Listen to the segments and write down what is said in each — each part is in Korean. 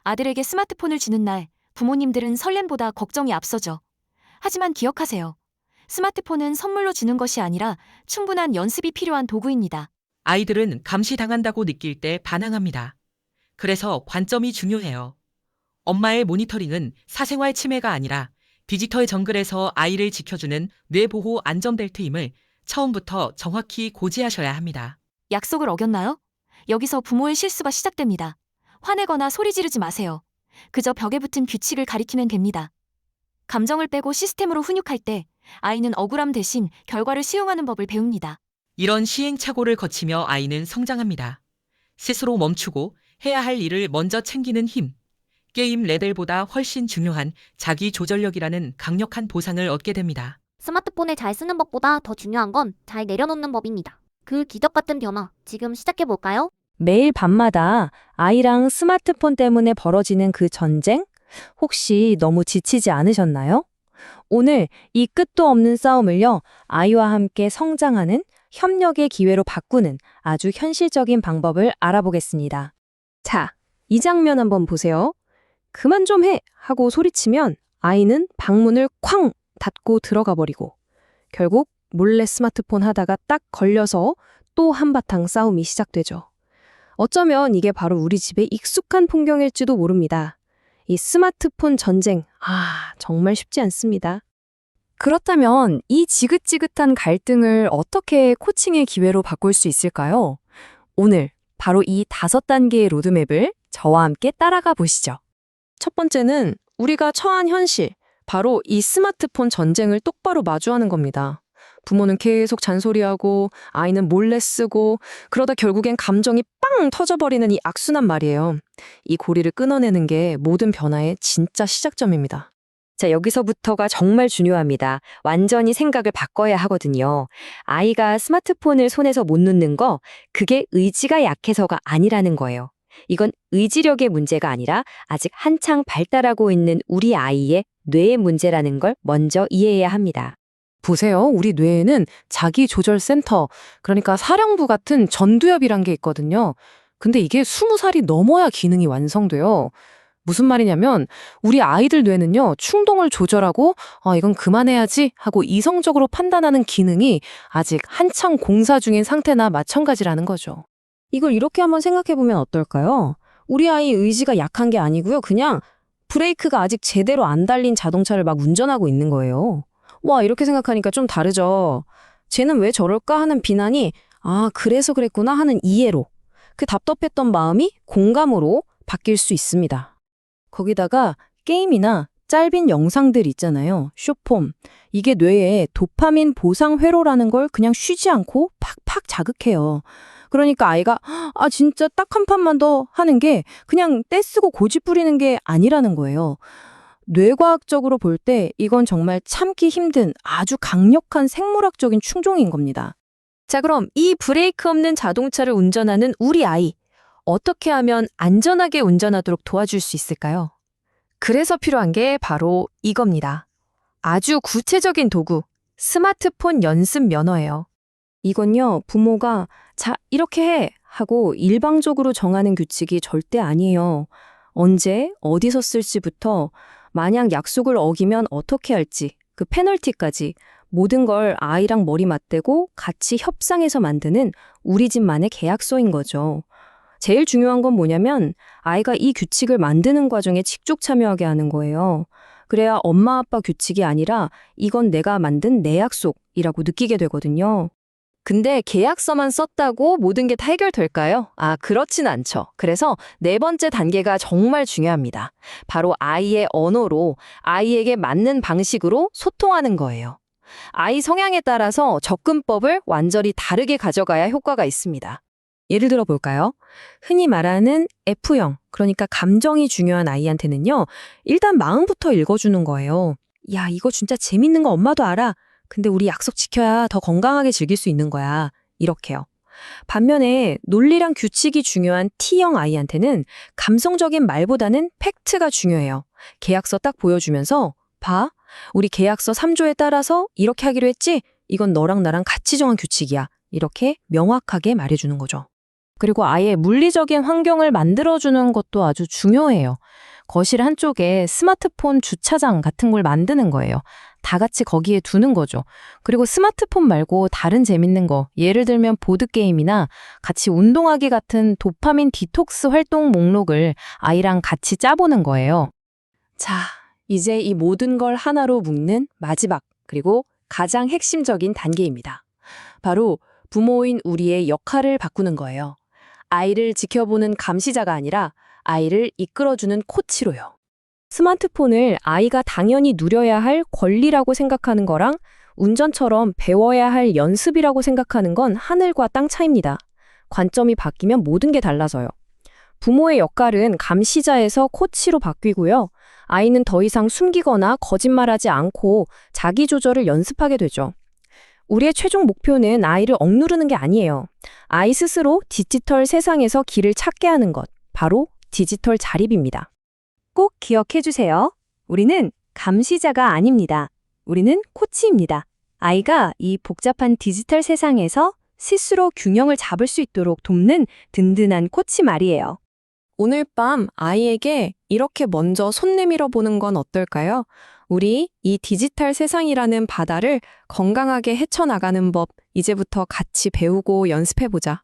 아들에게 스마트폰을 주는 날, 부모님들은 설렘보다 걱정이 앞서죠. 하지만 기억하세요. 스마트폰은 선물로 주는 것이 아니라 충분한 연습이 필요한 도구입니다. 아이들은 감시당한다고 느낄 때 반항합니다. 그래서 관점이 중요해요. 엄마의 모니터링은 사생활 침해가 아니라 디지털 정글에서 아이를 지켜주는 뇌보호 안전벨트임을 처음부터 정확히 고지하셔야 합니다. 약속을 어겼나요? 여기서 부모의 실수가 시작됩니다. 화내거나 소리 지르지 마세요. 그저 벽에 붙은 규칙을 가리키면 됩니다. 감정을 빼고 시스템으로 훈육할 때 아이는 억울함 대신 결과를 수용하는 법을 배웁니다. 이런 시행착오를 거치며 아이는 성장합니다. 스스로 멈추고 해야 할 일을 먼저 챙기는 힘, 게임 레벨보다 훨씬 중요한 자기 조절력이라는 강력한 보상을 얻게 됩니다. 스마트폰을 잘 쓰는 법보다 더 중요한 건 잘 내려놓는 법입니다. 그 기적 같은 변화, 지금 시작해볼까요? 매일 밤마다 아이랑 스마트폰 때문에 벌어지는 그 전쟁? 혹시 너무 지치지 않으셨나요? 오늘 이 끝도 없는 싸움을요, 아이와 함께 성장하는 협력의 기회로 바꾸는 아주 현실적인 방법을 알아보겠습니다. 자, 이 장면 한번 보세요. 그만 좀 해! 하고 소리치면 아이는 방문을 쾅! 닫고 들어가 버리고 결국 몰래 스마트폰 하다가 딱 걸려서 또 한바탕 싸움이 시작되죠. 어쩌면 이게 바로 우리 집의 익숙한 풍경일지도 모릅니다. 이 스마트폰 전쟁, 정말 쉽지 않습니다. 그렇다면 이 지긋지긋한 갈등을 어떻게 코칭의 기회로 바꿀 수 있을까요? 오늘 바로 이 5단계의 로드맵을 저와 함께 따라가 보시죠. 첫 번째는 우리가 처한 현실, 바로 이 스마트폰 전쟁을 똑바로 마주하는 겁니다. 부모는 계속 잔소리하고 아이는 몰래 쓰고 그러다 결국엔 감정이 빵 터져버리는 이 악순환 말이에요. 이 고리를 끊어내는 게 모든 변화의 진짜 시작점입니다. 자, 여기서부터가 정말 중요합니다. 완전히 생각을 바꿔야 하거든요. 아이가 스마트폰을 손에서 못 놓는 거, 그게 의지가 약해서가 아니라는 거예요. 이건 의지력의 문제가 아니라 아직 한창 발달하고 있는 우리 아이의 뇌의 문제라는 걸 먼저 이해해야 합니다. 보세요. 우리 뇌에는 자기조절센터, 그러니까 사령부 같은 전두엽이란 게 있거든요. 근데 이게 20살이 넘어야 기능이 완성돼요. 무슨 말이냐면 우리 아이들 뇌는요, 충동을 조절하고 이건 그만해야지 하고 이성적으로 판단하는 기능이 아직 한창 공사 중인 상태나 마찬가지라는 거죠. 이걸 이렇게 한번 생각해보면 어떨까요? 우리 아이 의지가 약한 게 아니고요. 그냥 브레이크가 아직 제대로 안 달린 자동차를 막 운전하고 있는 거예요. 와, 이렇게 생각하니까 좀 다르죠. 쟤는 왜 저럴까 하는 비난이 그래서 그랬구나 하는 이해로, 그 답답했던 마음이 공감으로 바뀔 수 있습니다. 거기다가 게임이나 짧은 영상들 있잖아요. 숏폼. 이게 뇌에 도파민 보상 회로라는 걸 그냥 쉬지 않고 팍팍 자극해요. 그러니까 아이가 진짜 딱 한 판만 더 하는 게 그냥 떼쓰고 고집 부리는 게 아니라는 거예요. 뇌과학적으로 볼 때 이건 정말 참기 힘든 아주 강력한 생물학적인 충동인 겁니다. 자, 그럼 이 브레이크 없는 자동차를 운전하는 우리 아이, 어떻게 하면 안전하게 운전하도록 도와줄 수 있을까요? 그래서 필요한 게 바로 이겁니다. 아주 구체적인 도구, 스마트폰 연습 면허예요. 이건요, 부모가 자, 이렇게 해! 하고 일방적으로 정하는 규칙이 절대 아니에요. 언제, 어디서 쓸지부터, 만약 약속을 어기면 어떻게 할지, 그 페널티까지 모든 걸 아이랑 머리 맞대고 같이 협상해서 만드는 우리 집만의 계약서인 거죠. 제일 중요한 건 뭐냐면 아이가 이 규칙을 만드는 과정에 직접 참여하게 하는 거예요. 그래야 엄마 아빠 규칙이 아니라 이건 내가 만든 내 약속이라고 느끼게 되거든요. 근데 계약서만 썼다고 모든 게 다 해결될까요? 그렇진 않죠. 그래서 4번째 단계가 정말 중요합니다. 바로 아이의 언어로, 아이에게 맞는 방식으로 소통하는 거예요. 아이 성향에 따라서 접근법을 완전히 다르게 가져가야 효과가 있습니다. 예를 들어 볼까요? 흔히 말하는 F형, 그러니까 감정이 중요한 아이한테는요, 일단 마음부터 읽어주는 거예요. 야, 이거 진짜 재밌는 거 엄마도 알아. 근데 우리 약속 지켜야 더 건강하게 즐길 수 있는 거야. 이렇게요. 반면에 논리랑 규칙이 중요한 T형 아이한테는 감성적인 말보다는 팩트가 중요해요. 계약서 딱 보여주면서 봐, 우리 계약서 3조에 따라서 이렇게 하기로 했지? 이건 너랑 나랑 같이 정한 규칙이야. 이렇게 명확하게 말해주는 거죠. 그리고 아예 물리적인 환경을 만들어주는 것도 아주 중요해요. 거실 한쪽에 스마트폰 주차장 같은 걸 만드는 거예요. 다 같이 거기에 두는 거죠. 그리고 스마트폰 말고 다른 재밌는 거, 예를 들면 보드게임이나 같이 운동하기 같은 도파민 디톡스 활동 목록을 아이랑 같이 짜보는 거예요. 자, 이제 이 모든 걸 하나로 묶는 마지막, 그리고 가장 핵심적인 단계입니다. 바로 부모인 우리의 역할을 바꾸는 거예요. 아이를 지켜보는 감시자가 아니라 아이를 이끌어주는 코치로요. 스마트폰을 아이가 당연히 누려야 할 권리라고 생각하는 거랑 운전처럼 배워야 할 연습이라고 생각하는 건 하늘과 땅 차이입니다. 관점이 바뀌면 모든 게 달라져요. 부모의 역할은 감시자에서 코치로 바뀌고요. 아이는 더 이상 숨기거나 거짓말하지 않고 자기 조절을 연습하게 되죠. 우리의 최종 목표는 아이를 억누르는 게 아니에요. 아이 스스로 디지털 세상에서 길을 찾게 하는 것, 바로 디지털 자립입니다. 꼭 기억해 주세요. 우리는 감시자가 아닙니다. 우리는 코치입니다. 아이가 이 복잡한 디지털 세상에서 스스로 균형을 잡을 수 있도록 돕는 든든한 코치 말이에요. 오늘 밤 아이에게 이렇게 먼저 손 내밀어 보는 건 어떨까요? 우리 이 디지털 세상이라는 바다를 건강하게 헤쳐나가는 법 이제부터 같이 배우고 연습해보자.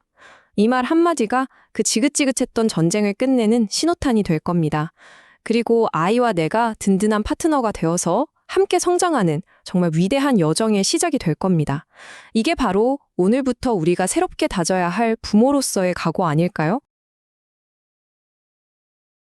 이 말 한마디가 그 지긋지긋했던 전쟁을 끝내는 신호탄이 될 겁니다. 그리고 아이와 내가 든든한 파트너가 되어서 함께 성장하는 정말 위대한 여정의 시작이 될 겁니다. 이게 바로 오늘부터 우리가 새롭게 다져야 할 부모로서의 각오 아닐까요?